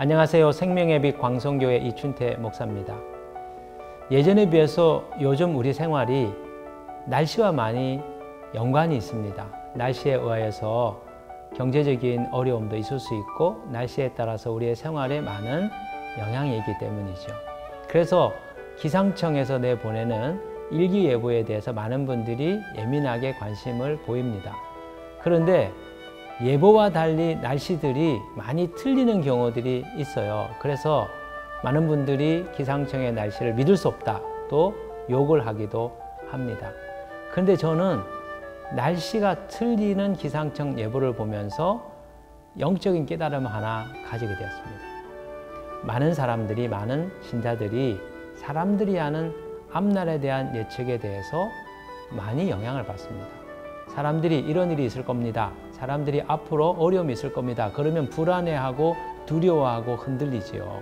안녕하세요. 생명의 빛 광성교회 이춘태 목사입니다. 예전에 비해서 요즘 우리 생활이 날씨와 많이 연관이 있습니다. 날씨에 의하여서 경제적인 어려움도 있을 수 있고 날씨에 따라서 우리의 생활에 많은 영향이 있기 때문이죠. 그래서 기상청에서 내보내는 일기예보에 대해서 많은 분들이 예민하게 관심을 보입니다. 그런데 예보와 달리 날씨들이 많이 틀리는 경우들이 있어요. 그래서 많은 분들이 기상청의 날씨를 믿을 수 없다 또 욕을 하기도 합니다. 그런데 저는 날씨가 틀리는 기상청 예보를 보면서 영적인 깨달음을 하나 가지게 되었습니다. 많은 사람들이, 많은 신자들이 사람들이 하는 앞날에 대한 예측에 대해서 많이 영향을 받습니다. 사람들이 이런 일이 있을 겁니다. 사람들이 앞으로 어려움이 있을 겁니다. 그러면 불안해하고 두려워하고 흔들리지요.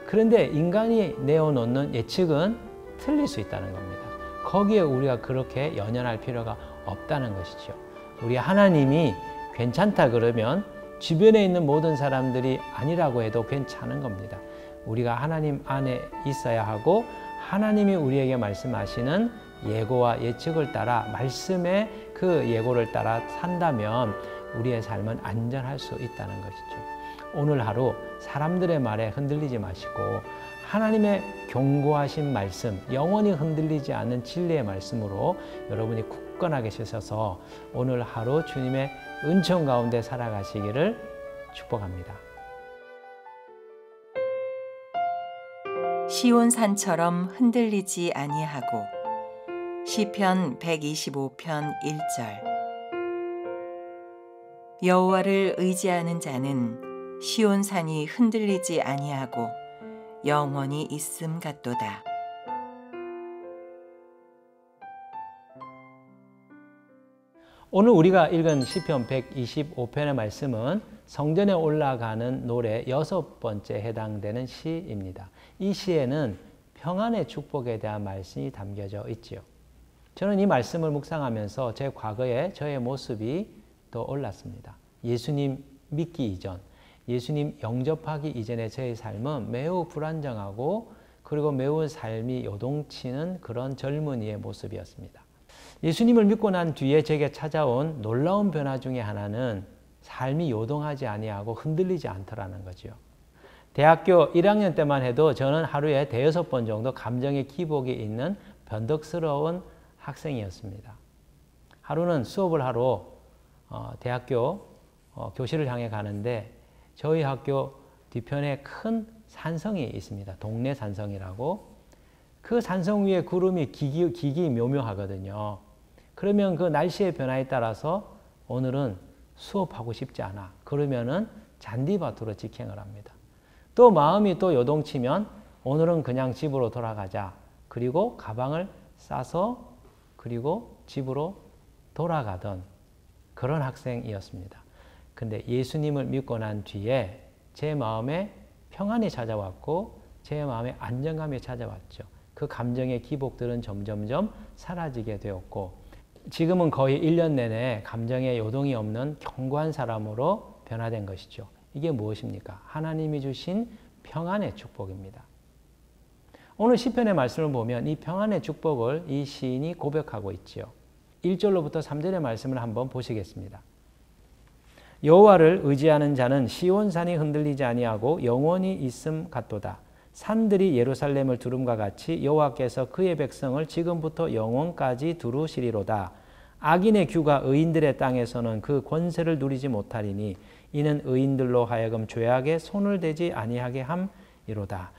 그런데 인간이 내어놓는 예측은 틀릴 수 있다는 겁니다. 거기에 우리가 그렇게 연연할 필요가 없다는 것이죠. 우리 하나님이 괜찮다 그러면 주변에 있는 모든 사람들이 아니라고 해도 괜찮은 겁니다. 우리가 하나님 안에 있어야 하고 하나님이 우리에게 말씀하시는 예고와 예측을 따라 말씀의 그 예고를 따라 산다면 우리의 삶은 안전할 수 있다는 것이죠. 오늘 하루 사람들의 말에 흔들리지 마시고 하나님의 견고하신 말씀, 영원히 흔들리지 않는 진리의 말씀으로 여러분이 굳건하게 서셔서 오늘 하루 주님의 은총 가운데 살아가시기를 축복합니다. 시온산처럼 흔들리지 아니하고 시편 125편 1절. 여호와를 의지하는 자는 시온산이 흔들리지 아니하고 영원히 있음 같도다. 오늘 우리가 읽은 시편 125편의 말씀은 성전에 올라가는 노래 6번째 해당되는 시입니다. 이 시에는 평안의 축복에 대한 말씀이 담겨져 있지요. 저는 이 말씀을 묵상하면서 제 과거에 저의 모습이 떠올랐습니다. 예수님 믿기 이전, 예수님 영접하기 이전의 저의 삶은 매우 불안정하고 그리고 매우 삶이 요동치는 그런 젊은이의 모습이었습니다. 예수님을 믿고 난 뒤에 제게 찾아온 놀라운 변화 중에 하나는 삶이 요동하지 아니하고 흔들리지 않더라는 거죠. 대학교 1학년 때만 해도 저는 하루에 5번 정도 감정의 기복이 있는 변덕스러운 학생이었습니다. 하루는 수업을 하러 대학교 교실을 향해 가는데 저희 학교 뒤편에 큰 산성이 있습니다. 동네 산성이라고. 그 산성 위에 구름이 기기묘묘하거든요. 그러면 그 날씨의 변화에 따라서 오늘은 수업하고 싶지 않아. 그러면은 잔디밭으로 직행을 합니다. 또 마음이 또 요동치면 오늘은 그냥 집으로 돌아가자. 그리고 가방을 싸서 그리고 집으로 돌아가던 그런 학생이었습니다. 근데 예수님을 믿고 난 뒤에 제 마음에 평안이 찾아왔고 제 마음에 안정감이 찾아왔죠. 그 감정의 기복들은 점점점 사라지게 되었고 지금은 거의 1년 내내 감정의 요동이 없는 견고한 사람으로 변화된 것이죠. 이게 무엇입니까? 하나님이 주신 평안의 축복입니다. 오늘 시편의 말씀을 보면 이 평안의 축복을 이 시인이 고백하고 있지요. 1절로부터 3절의 말씀을 한번 보시겠습니다. 여호와를 의지하는 자는 시온산이 흔들리지 아니하고 영원히 있음 같도다. 산들이 예루살렘을 두름과 같이 여호와께서 그의 백성을 지금부터 영원까지 두루시리로다. 악인의 규가 의인들의 땅에서는 그 권세를 누리지 못하리니 이는 의인들로 하여금 죄악에 손을 대지 아니하게 함이로다.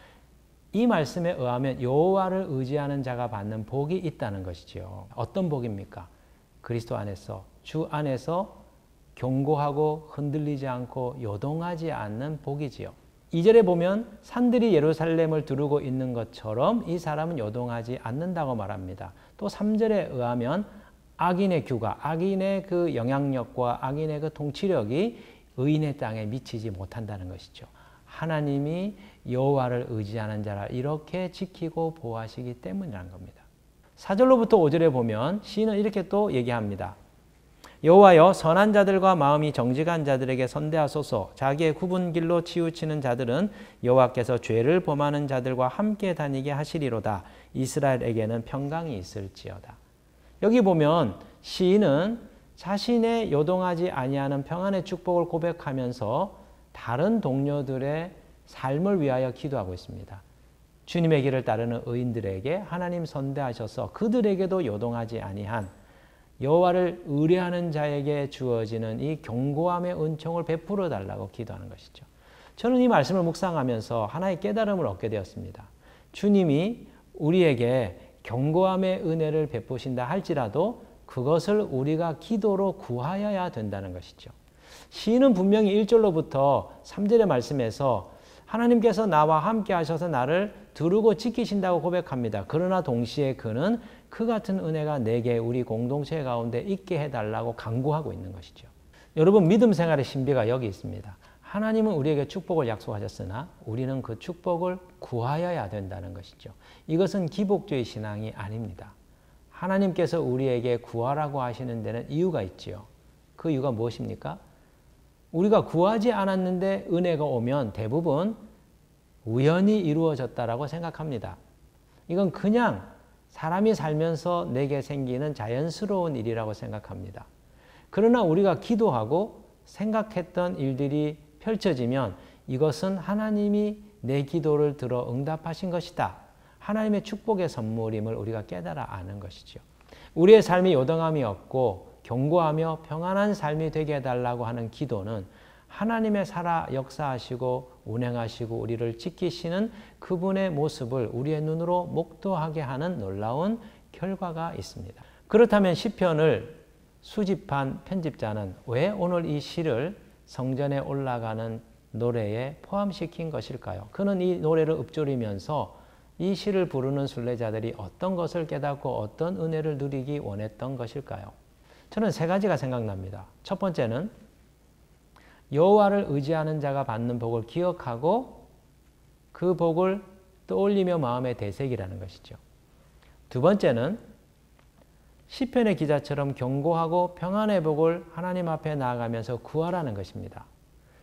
이 말씀에 의하면 여호와를 의지하는 자가 받는 복이 있다는 것이지요. 어떤 복입니까? 그리스도 안에서, 주 안에서 견고하고 흔들리지 않고 요동하지 않는 복이지요. 2절에 보면 산들이 예루살렘을 두르고 있는 것처럼 이 사람은 요동하지 않는다고 말합니다. 또 3절에 의하면 악인의 규가, 악인의 그 영향력과 악인의 그 통치력이 의인의 땅에 미치지 못한다는 것이죠. 하나님이 여호와를 의지하는 자라 이렇게 지키고 보호하시기 때문이라는 겁니다. 4절로부터 5절에 보면 시인은 이렇게 또 얘기합니다. 여호와여 선한 자들과 마음이 정직한 자들에게 선대하소서. 자기의 굽은 길로 치우치는 자들은 여호와께서 죄를 범하는 자들과 함께 다니게 하시리로다. 이스라엘에게는 평강이 있을지어다. 여기 보면 시인은 자신의 요동하지 아니하는 평안의 축복을 고백하면서 다른 동료들의 삶을 위하여 기도하고 있습니다. 주님의 길을 따르는 의인들에게 하나님 선대하셔서 그들에게도 요동하지 아니한 여호와를 의뢰하는 자에게 주어지는 이 견고함의 은총을 베풀어 달라고 기도하는 것이죠. 저는 이 말씀을 묵상하면서 하나의 깨달음을 얻게 되었습니다. 주님이 우리에게 견고함의 은혜를 베푸신다 할지라도 그것을 우리가 기도로 구하여야 된다는 것이죠. 시인은 분명히 1절로부터 3절의 말씀에서 하나님께서 나와 함께 하셔서 나를 두르고 지키신다고 고백합니다. 그러나 동시에 그는 그 같은 은혜가 내게 우리 공동체 가운데 있게 해달라고 간구하고 있는 것이죠. 여러분, 믿음 생활의 신비가 여기 있습니다. 하나님은 우리에게 축복을 약속하셨으나 우리는 그 축복을 구하여야 된다는 것이죠. 이것은 기복주의 신앙이 아닙니다. 하나님께서 우리에게 구하라고 하시는 데는 이유가 있지요. 그 이유가 무엇입니까? 우리가 구하지 않았는데 은혜가 오면 대부분 우연히 이루어졌다라고 생각합니다. 이건 그냥 사람이 살면서 내게 생기는 자연스러운 일이라고 생각합니다. 그러나 우리가 기도하고 생각했던 일들이 펼쳐지면 이것은 하나님이 내 기도를 들어 응답하신 것이다. 하나님의 축복의 선물임을 우리가 깨달아 아는 것이죠. 우리의 삶이 요동함이 없고 견고하며 평안한 삶이 되게 해달라고 하는 기도는 하나님의 살아 역사하시고 운행하시고 우리를 지키시는 그분의 모습을 우리의 눈으로 목도하게 하는 놀라운 결과가 있습니다. 그렇다면 시편을 수집한 편집자는 왜 오늘 이 시를 성전에 올라가는 노래에 포함시킨 것일까요? 그는 이 노래를 읊조리면서 이 시를 부르는 순례자들이 어떤 것을 깨닫고 어떤 은혜를 누리기 원했던 것일까요? 저는 세 가지가 생각납니다. 첫 번째는 여호와를 의지하는 자가 받는 복을 기억하고 그 복을 떠올리며 마음에 되새기라는 것이죠. 두 번째는 시편의 기자처럼 견고하고 평안의 복을 하나님 앞에 나아가면서 구하라는 것입니다.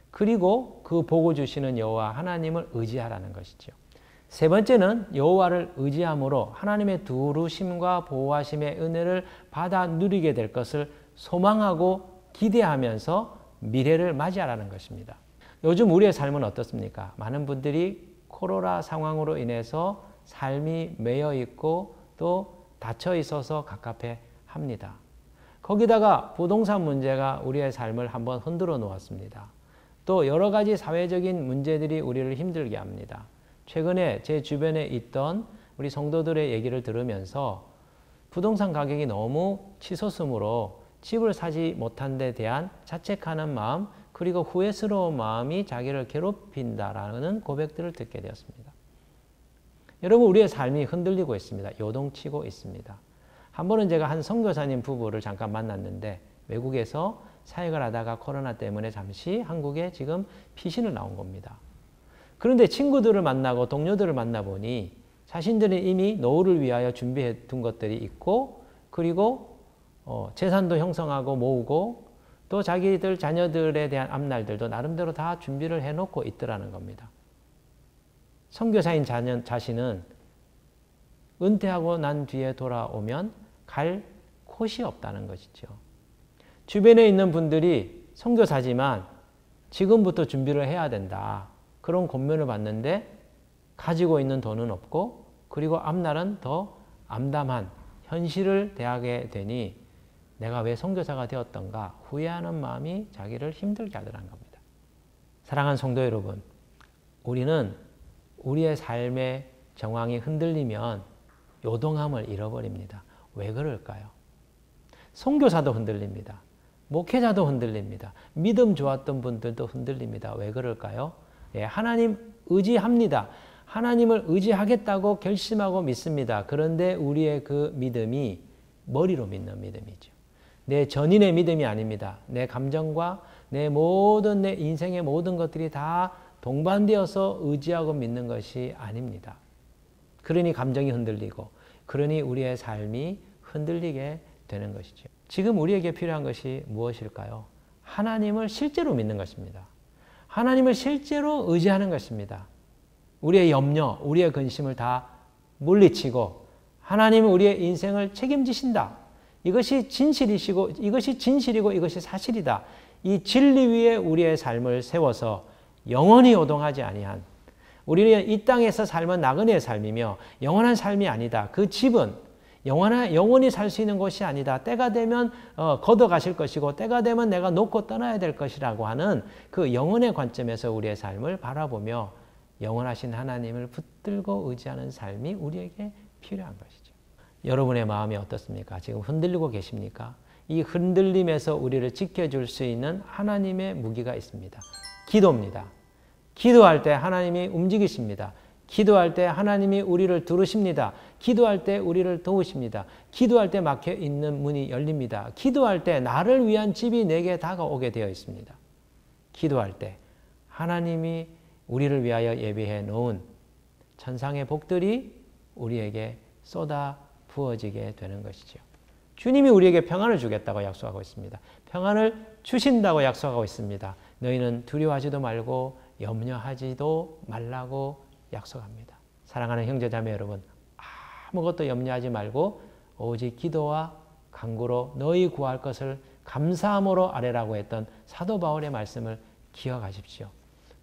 그리고 그 복을 주시는 여호와 하나님을 의지하라는 것이죠. 세 번째는 여호와를 의지함으로 하나님의 두루심과 보호하심의 은혜를 받아 누리게 될 것을 소망하고 기대하면서 미래를 맞이하라는 것입니다. 요즘 우리의 삶은 어떻습니까? 많은 분들이 코로나 상황으로 인해서 삶이 매여 있고 또 닫혀 있어서 갑갑해 합니다. 거기다가 부동산 문제가 우리의 삶을 한번 흔들어 놓았습니다. 또 여러 가지 사회적인 문제들이 우리를 힘들게 합니다. 최근에 제 주변에 있던 우리 성도들의 얘기를 들으면서 부동산 가격이 너무 치솟음으로 집을 사지 못한 데 대한 자책하는 마음 그리고 후회스러운 마음이 자기를 괴롭힌다라는 고백들을 듣게 되었습니다. 여러분, 우리의 삶이 흔들리고 있습니다. 요동치고 있습니다. 한 번은 제가 한 선교사님 부부를 잠깐 만났는데 외국에서 사역을 하다가 코로나 때문에 잠시 한국에 지금 피신을 나온 겁니다. 그런데 친구들을 만나고 동료들을 만나보니 자신들은 이미 노후를 위하여 준비해 둔 것들이 있고 그리고 재산도 형성하고 모으고 또 자기들 자녀들에 대한 앞날들도 나름대로 다 준비를 해놓고 있더라는 겁니다. 선교사인 자신은 은퇴하고 난 뒤에 돌아오면 갈 곳이 없다는 것이죠. 주변에 있는 분들이 선교사지만 지금부터 준비를 해야 된다. 그런 권면을 받는데 가지고 있는 돈은 없고 그리고 앞날은 더 암담한 현실을 대하게 되니 내가 왜 선교사가 되었던가 후회하는 마음이 자기를 힘들게 하더라는 겁니다. 사랑하는 성도 여러분, 우리는 우리의 삶의 정황이 흔들리면 요동함을 잃어버립니다. 왜 그럴까요? 선교사도 흔들립니다. 목회자도 흔들립니다. 믿음 좋았던 분들도 흔들립니다. 왜 그럴까요? 하나님 의지합니다. 하나님을 의지하겠다고 결심하고 믿습니다. 그런데 우리의 그 믿음이 머리로 믿는 믿음이죠. 내 전인의 믿음이 아닙니다. 내 감정과 내 인생의 모든 것들이 다 동반되어서 의지하고 믿는 것이 아닙니다. 그러니 감정이 흔들리고 그러니 우리의 삶이 흔들리게 되는 것이죠. 지금 우리에게 필요한 것이 무엇일까요? 하나님을 실제로 믿는 것입니다. 하나님을 실제로 의지하는 것입니다. 우리의 염려, 우리의 근심을 다 물리치고 하나님은 우리의 인생을 책임지신다. 이것이 진실이시고 이것이 진실이고 이것이 사실이다. 이 진리 위에 우리의 삶을 세워서 영원히 요동하지 아니한, 우리는 이 땅에서 삶은 나그네의 삶이며 영원한 삶이 아니다. 그 집은 영원히 살 수 있는 곳이 아니다. 때가 되면 걷어가실 것이고 때가 되면 내가 놓고 떠나야 될 것이라고 하는 그 영혼의 관점에서 우리의 삶을 바라보며 영원하신 하나님을 붙들고 의지하는 삶이 우리에게 필요한 것이죠. 여러분의 마음이 어떻습니까? 지금 흔들리고 계십니까? 이 흔들림에서 우리를 지켜줄 수 있는 하나님의 무기가 있습니다. 기도입니다. 기도할 때 하나님이 움직이십니다. 기도할 때 하나님이 우리를 들으십니다. 기도할 때 우리를 도우십니다. 기도할 때 막혀 있는 문이 열립니다. 기도할 때 나를 위한 집이 내게 다가오게 되어 있습니다. 기도할 때 하나님이 우리를 위하여 예비해 놓은 천상의 복들이 우리에게 쏟아 부어지게 되는 것이죠. 주님이 우리에게 평안을 주겠다고 약속하고 있습니다. 평안을 주신다고 약속하고 있습니다. 너희는 두려워하지도 말고 염려하지도 말라고 약속합니다. 사랑하는 형제자매 여러분, 아무것도 염려하지 말고 오직 기도와 간구로 너희 구할 것을 감사함으로 아뢰라고 했던 사도 바울의 말씀을 기억하십시오.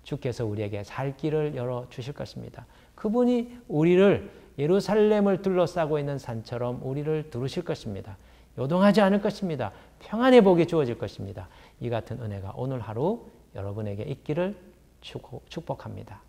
주께서 우리에게 살 길을 열어주실 것입니다. 그분이 우리를 예루살렘을 둘러싸고 있는 산처럼 우리를 두르실 것입니다. 요동하지 않을 것입니다. 평안의 복이 주어질 것입니다. 이 같은 은혜가 오늘 하루 여러분에게 있기를 축복합니다.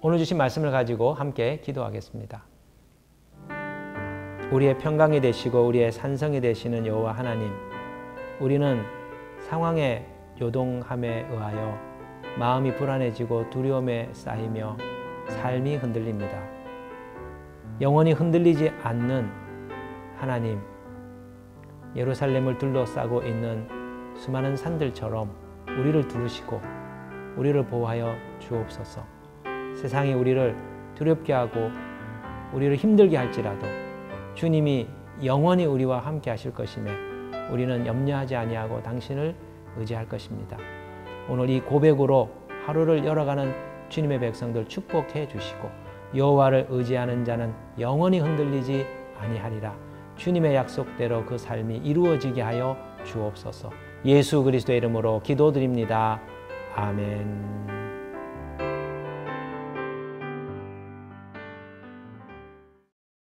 오늘 주신 말씀을 가지고 함께 기도하겠습니다. 우리의 평강이 되시고 우리의 산성이 되시는 여호와 하나님, 우리는 상황의 요동함에 의하여 마음이 불안해지고 두려움에 쌓이며 삶이 흔들립니다. 영원히 흔들리지 않는 하나님, 예루살렘을 둘러싸고 있는 수많은 산들처럼 우리를 두르시고 우리를 보호하여 주옵소서. 세상이 우리를 두렵게 하고 우리를 힘들게 할지라도 주님이 영원히 우리와 함께 하실 것이며 우리는 염려하지 아니하고 당신을 의지할 것입니다. 오늘 이 고백으로 하루를 열어가는 주님의 백성들 축복해 주시고 여호와를 의지하는 자는 영원히 흔들리지 아니하리라. 주님의 약속대로 그 삶이 이루어지게 하여 주옵소서. 예수 그리스도의 이름으로 기도드립니다. 아멘.